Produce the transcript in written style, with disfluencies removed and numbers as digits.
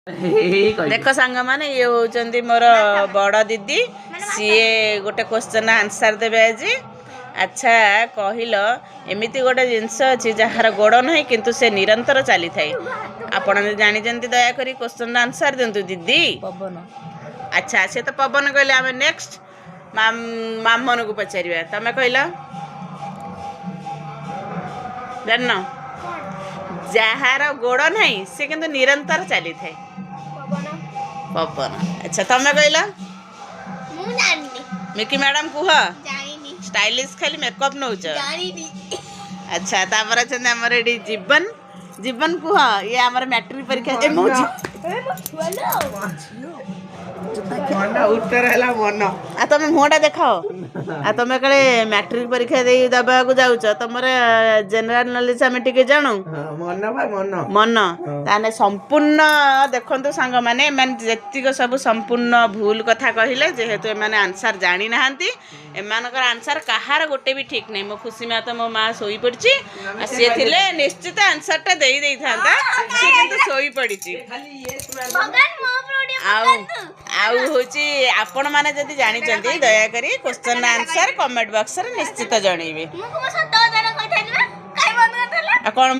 देख सांग मैंने ये होचंदी मोर बड़ दीदी सीए गोटे क्वेश्चन आंसर देबे आज। अच्छा कहल एमती गोटे जिनस अच्छी जार गोड़ ना किंतु से निरंतर चली थाए आपण जानी दयाकोरी क्वेश्चन आंसर दिंतु दीदी। पवन। अच्छा से तो पवन कहले आम नेक्स्ट मामन को पचार तमें कहल जान जार गोड़ ना से किंतु निरंतर चली थाए पवन। अच्छा तमें कहल मिकी मैडम कुह स्टाइलिश खाली मेकअप नौ। अच्छा तापर अच्छा आमर ये जीवन जीवन कुह ये आमर मैट्रिक परीक्षा उत्तर है मन आ तुम मुहटा देखाओ आ तुम कले मैट्रिक परीक्षा दे दबाक जाऊच तुम जनरल नॉलेज आम टे जानू मन मन ताने संपूर्ण देखु सांग मैंने जी सब संपूर्ण भूल कथा कहले जेहेतु एम आंसर जानी ना एमानकर आंसर कहार गोटे भी ठीक नहीं। मो खुशी में तो मो माँ शोई पड़ी सी थे निश्चित आंसर टा दे था सी किंतु शोई पड़ी आपण मैंने जदि जानी दयाकोरी क्वेश्चन आंसर कमेंट बॉक्स रे निश्चित जनइबे। कौन